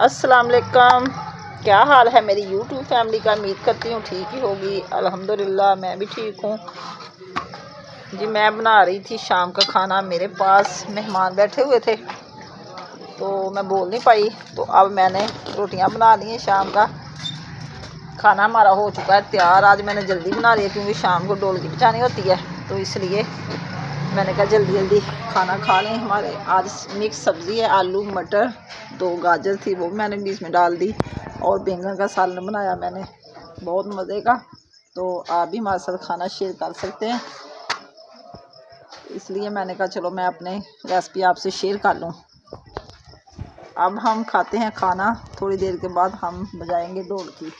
अस्सलाम वालेकुम। क्या हाल है मेरी यूट्यूब फैमिली का। उम्मीद करती हूँ ठीक ही होगी। अल्हम्दुलिल्लाह मैं भी ठीक हूँ जी। मैं बना रही थी शाम का खाना। मेरे पास मेहमान बैठे हुए थे तो मैं बोल नहीं पाई, तो अब मैंने रोटियां बना ली हैं। शाम का खाना हमारा हो चुका है तैयार। आज मैंने जल्दी बना लिया क्योंकि शाम को डोलगी बचानी होती है, तो इसलिए मैंने कहा जल्दी जल्दी खाना खा लें। हमारे आज मिक्स सब्ज़ी है, आलू मटर, 2 गाजर थी वो मैंने बीच में डाल दी, और बैंगन का सालन बनाया मैंने, बहुत मज़े का। तो आप भी हमारे साथ खाना शेयर कर सकते हैं, इसलिए मैंने कहा चलो मैं अपने रेसिपी आपसे शेयर कर लूँ। अब हम खाते हैं खाना, थोड़ी देर के बाद हम बजाएंगे ढोलकी।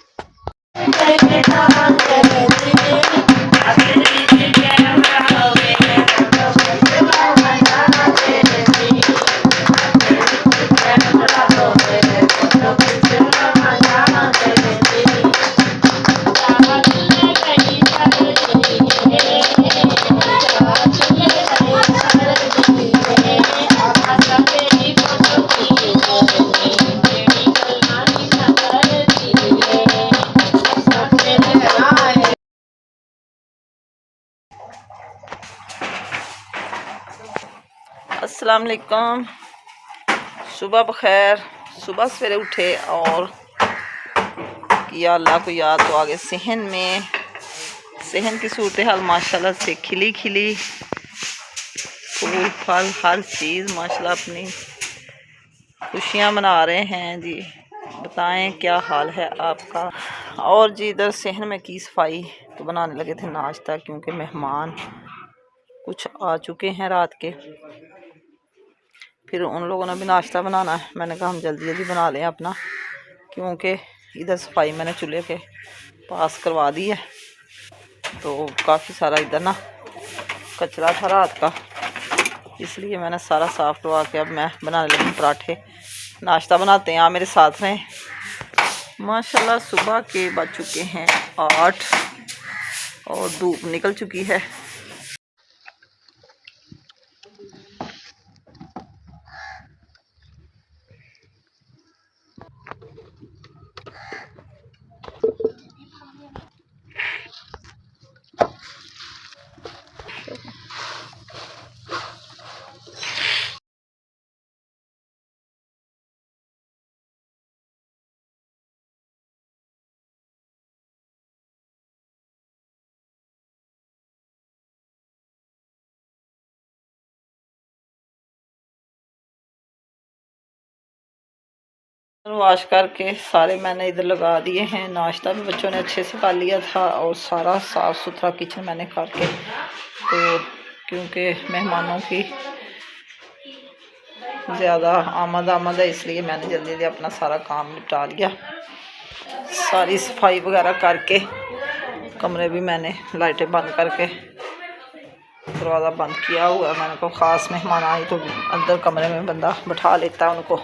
अस्सलाम वालेकुम, सुबह बखैर। सुबह सवेरे उठे और किया अल्लाह को याद, तो आगे सहन की सूरत हाल माशाल्लाह से खिली खिली, फूल फल हर चीज़ माशाल्लाह अपनी खुशियाँ मना रहे हैं जी। बताएं क्या हाल है आपका। और जी इधर सहन में की सफाई तो बनाने लगे थे नाश्ता, क्योंकि मेहमान कुछ आ चुके हैं रात के, फिर उन लोगों ने भी नाश्ता बनाना है। मैंने कहा हम जल्दी जल्दी बना लें अपना, क्योंकि इधर सफाई मैंने चूल्हे के पास करवा दी है, तो काफ़ी सारा इधर ना कचरा था रात का, इसलिए मैंने सारा साफ़ करवा के अब मैं बनाने लगी पराठे। नाश्ता बनाते हैं, आप मेरे साथ रहें। माशाल्लाह सुबह के बज चुके हैं 8 और धूप निकल चुकी है। वॉश करके सारे मैंने इधर लगा दिए हैं। नाश्ता भी बच्चों ने अच्छे से कर लिया था, और सारा साफ़ सुथरा किचन मैंने करके, तो क्योंकि मेहमानों की ज़्यादा आमद है, इसलिए मैंने जल्दी जल्दी अपना सारा काम निपटा लिया। सारी सफाई वगैरह करके कमरे भी मैंने लाइटें बंद करके दरवाज़ा बंद किया हुआ है। मैंने को ख़ास मेहमान आए तो अंदर कमरे में बंदा बैठा लेता है उनको।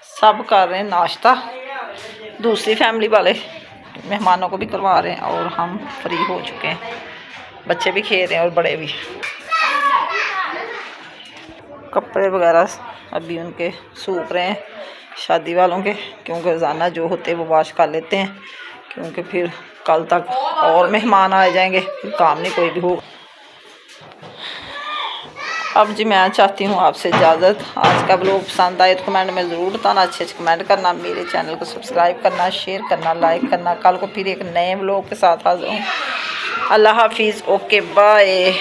सब कर रहे हैं नाश्ता, दूसरी फैमिली वाले मेहमानों को भी करवा रहे हैं, और हम फ्री हो चुके हैं। बच्चे भी खेल रहे हैं और बड़े भी। कपड़े वगैरह अभी उनके सूख रहे हैं शादी वालों के, क्योंकि रोज़ाना जो होते हैं वो वॉश कर लेते हैं, क्योंकि फिर कल तक और मेहमान आ जाएंगे, फिर काम नहीं कोई भी हो। अब जी मैं चाहती हूँ आपसे इजाज़त। आज का व्लॉग पसंद आए तो कमेंट में ज़रूर बताना, अच्छे कमेंट करना, मेरे चैनल को सब्सक्राइब करना, शेयर करना, लाइक करना। कल को फिर एक नए व्लॉग के साथ हाज़िर हूँ। अल्लाह हाफिज़, ओके बाय।